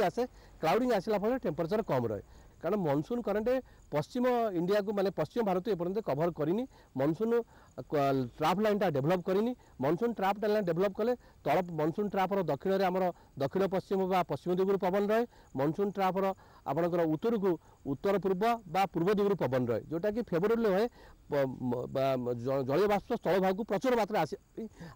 आसे क्लाउडिंग आसला फल टेम्परेचर कम रहे कारण मनसून करंट पश्चिम इंडिया को माने पश्चिम भारत एपर्यंत कभर करनी मनसून ट्राप लाइन टा डेभलप करनी मनसून ट्राप लाइन डेभलप कले तल मनसून ट्रापर दक्षिण में आमर दक्षिण पश्चिम बा पश्चिम दिगु पवन रहे मनसून ट्रापर आपणकर उत्तर को उत्तर पूर्व बा पूर्व दिगु पवन रहे जोटा कि फेवरेबल रहे जलीय बाष्प स्थल भाग को प्रचुर मात्रा आसी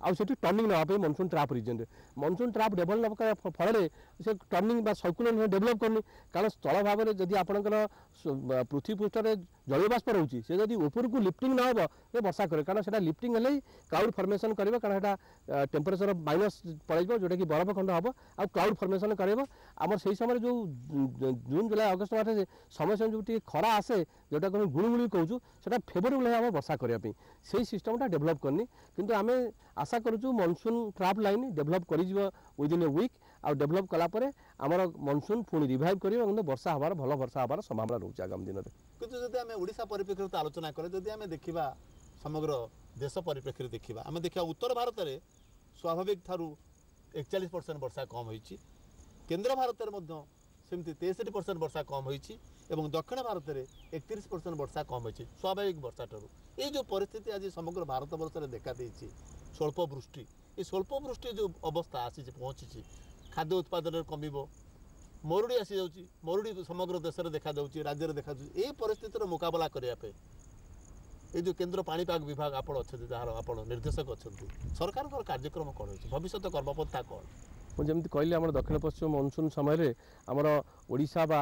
आउ टर्निंग नापी मनसून ट्राप रिजन में मनसून ट्राप डेभलप फल से टर्निंग सर्कुलेशन डेभलप करनी कारण स्थल भाव में जदि आपंकर पृथ्वी पृष्ठ में जलीय बाष्प रोचे से जब ऊपर को लिफ्टिंग ना हो तो वर्षा करे कारण से लिफ्टिंग हेल्ले क्लाउड फर्मेसन कर कारण टेम्परेचर माइनस पड़े जोटा कि बरफ खंड हम आ क्लाउड फर्मेसन कर आम से समय जो जून जुलाई अगस्ट मास समय समय जो खरा आसे जोटा कि गुड़गुड़ी कहूँ से फेवरेबल है वर्षा करने से सिस्टमटा डेभलप करनी किंतु आम आशा करूँ मनसून ट्राप लाइन डेभलप कर विदिन ए वीक आ डेभलप कलापर आमर मनसून पुणी रिवाइव कर वर्षा हबार भल वर्षा हबार संभावना रोचे आगामी दिन में किंतु जब आम ओडिशा परिप्रेक्षी आलोचना करें जदि आम देखा समग्र देश परिप्रेक्षी देखा आम देखा उत्तर भारत में स्वाभाविक ठारू 41% वर्षा कम होती केन्द्र भारत में सेमती 63% वर्षा कम होती दक्षिण भारत में 31% वर्षा कम होती स्वाभाविक वर्षा ठारू ये जो परिस्थिति आज समग्र भारत वर्ष में देखा देती स्वल्प वृष्टि ये स्वल्प वृष्टि जो अवस्था आसी पहुँची खाद्य उत्पादन कमिब मरुड़ी आसी जाऊँगी मरुड़ी समग्र देश में देखा राज्य में देखा ये परिस्थितिर मुकाबला करने ये जो केन्द्र पाणीपाग विभाग आप जार आप निर्देशक अच्छा सरकार कार्यक्रम कौन हो भविष्य कर्मपंथा कौन मुझे कहली आम दक्षिण पश्चिम मनसून समय आमर ओडिशा बा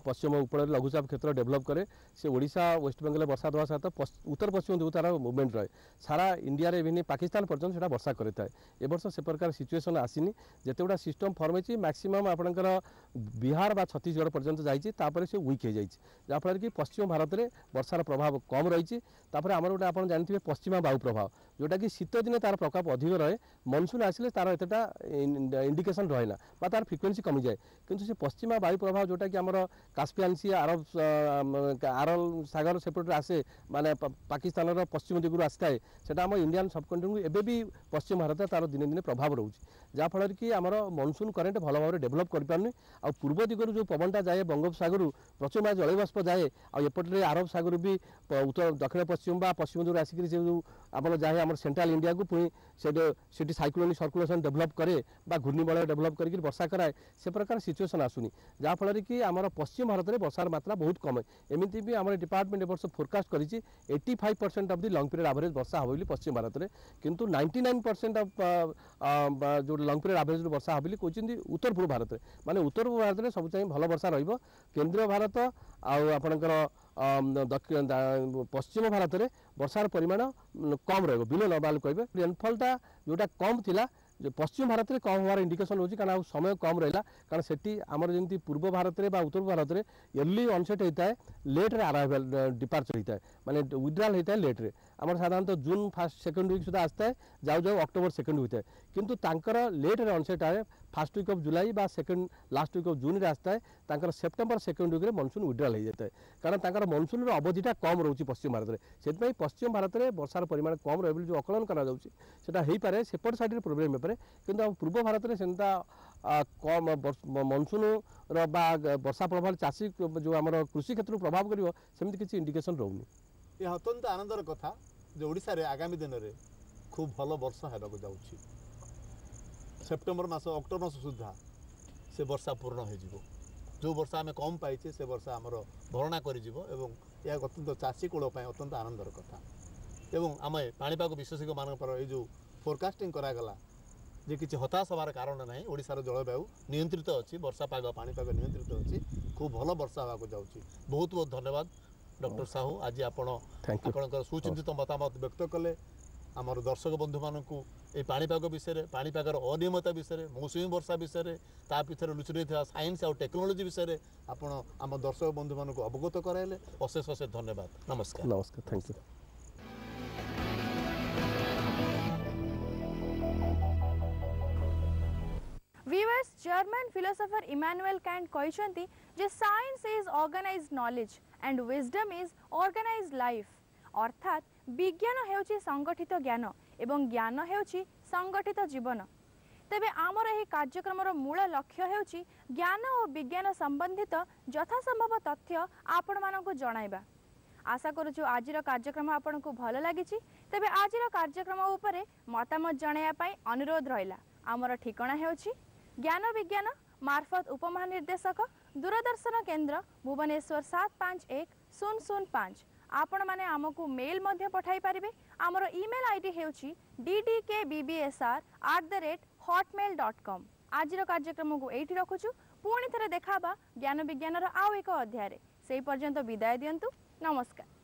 पश्चिम ऊपर लघुचाप क्षेत्र डेभलप करे से ओडिशा वेस्ट बेंगल वर्षा देवा सहित उत्तर पश्चिम जो तार मुवमेंट रहे सारा इंडिया रे भी पाकिस्तान पर्यटन से वर्षा करता है ए वर्ष से प्रकार सिचुएसन आसीनी जिते गुड़ा सिस्टम फर्म होती मैक्सिमम आपंकर बिहार बा छत्तीसगढ़ पर्यटन जापर से वीक हो जाए जहाँफल कि पश्चिम भारत में वर्षार प्रभाव कम रही आमर गोटे आप जानते पश्चिमा वायु प्रभाव जोटा कि शीत दिन तार प्रकोप अधिक रहे मनसून आसिले तार एतटा इंडिकेशन रहे ना तार फ्रिक्वेंसी कमी जाए किंतु से पश्चिमा वायु प्रभाव जोटा कि आमर कास्पियान सी अरब सागर सेपटे आसे माने पाकिस्तान पश्चिम दिगु आसता है सेटा आम इंडियन सबकंटिनेंट एबे भी पश्चिम भारत तार दिन दिन प्रभाव रोचे जहाँफल कि आमर मनसून करेन्ट भल भाव डेभलप कर पारनी आ पूर्व दिगरू जो पवनटा जाए बंगोपसागर प्रचुर मात्रा जलबाष्प जाए आपटे अरब सागर भी उत्तर दक्षिण पश्चिम बा पश्चिम दिगरू आसिक जो आप जाए आम सेंट्रल इंडिया को पुणी से साइक्लोनिक सर्कुलेशन डेभलप करे बा घूर्णिबलय डेभलप करके वर्षा कराए से प्रकार सिचुएसन आसुनी जहाँफल कि आमर पश्चिम भारत में वर्षार मात्रा बहुत कम है एमती भी आम डिपार्टमेंट वर्ष फोरकास्ट कर 85% of the long period average वर्षा हो पश्चिम भारत में किंतु 99% ऑफ जो लॉन्ग पीरियड एवरेज वर्षा हो कहते उत्तर पूर्व भारत में माने उत्तर पूर्व भारत में सब चाहिए भल वर्षा केंद्रीय भारत आपणकर दक्षिण पश्चिम भारत में वर्षार परिमाण कम बिलो नॉर्मल कहे रेनफॉलटा जोटा कम थिला जो पश्चिम भारत में कम होवार इंडिकेशन होची कारण समय कम रहा कारण से आमर जमी पूर्व भारत में उत्तर भारत में अर्ली ऑनसेट होता है लेट रे अराइवल डिपार्चर होता है माने विड्रॉल होता है लेट रे आमर साधारणतः जून फर्स्ट सेकंड वीक सुधा आसता है जाऊ जाऊ अक्टोबर सेकंड होता है किंतु तांकर लेट रे ऑनसेट आए फर्स्ट वीक ऑफ जुलाई बा second last week of June रे आसता है तांकर सेप्टेम्बर सेकंड वीक रे मनसून विड्रॉल हो जाता है कारण तांकर मनसून अवधिटा कम रोचे पश्चिम भारत में से पश्चिम भारत में वर्षार परिमाण कम रहे जो आकलन करा सेपट साइड प्रोब्लेम है किंतु पूर्व भारत में सेंता कम मनसून वर्षा प्रभाव चाषी जो आम कृषि क्षेत्र प्रभाव कर सेमती किसी इंडिकेशन रोनी यह अत्यंत आनंदर कथा जो ओडिशा रे आगामी दिन में खूब भल वर्षा होगा जाऊँगी सेप्टेम्बर मास अक्टोबर मास सुधा से वर्षा पूर्ण हो जो वर्षा आम कम पाइचे से वर्षा आमर भरणा कर अत्यंत चाषी कूल अत्यंत आनंदर कथा एवं आम पाणीपाग विशेषज्ञ मान जो फोरकास्टिंग करागला जे किसी हताश हबार कारण ना ओडिशार जलवायु नियंत्रित अच्छी वर्षा पाग पाणीपाग नियंत्रित अच्छी खूब भल वर्षा होगा जाऊँगी बहुत बहुत धन्यवाद डॉक्टर साहू आज आपणकर सुचिंतित मतामत व्यक्त कले आमर दर्शक बंधु मानक ये पाणीपाग विषय पाणीपागर अनियमितता विषय मौसुमी वर्षा विषय ता पिछले लुचि रही साइंस और टेक्नोलोजी विषय आपण आम दर्शक बंधु मानक अवगत कराइले अशेष अशेष धन्यवाद नमस्कार नमस्कार thank you Viewers, German philosopher Immanuel Kant कहते जे science is organised knowledge and wisdom is organised life अर्थात विज्ञान हेउची संगठित ज्ञान एवं ज्ञान हेउची संगठित जीवन तेबे आमर एही कार्यक्रमर मूल लक्ष्य हेउची ज्ञान और विज्ञान संबंधित यथासंभव तथ्य आपण मानकु जणाइबा। आशा करूछु आजिर कार्यक्रम आपनकु भल लागिछि। तेबे आजिर कार्यक्रम उपरे मतामत जणाइया पई अनुरोध रहिला। आमर ठिकाना हेउछि ज्ञान विज्ञान मार्फत उपमहानिर्देशक दूरदर्शन केन्द्र भुवनेश्वर 751005। आपण माने आमकु मेल मध्य पठाई पारिबे। आमर ईमेल आईडी हेउछि ddkbbsr@hotmail.com। आजिर कार्यक्रम को एठी रखुछु। पुणी थरे देखाबा ज्ञान विज्ञानर आउ एक अध्याय। सेही पर्यंत विदाय दियंतु। नमस्कार।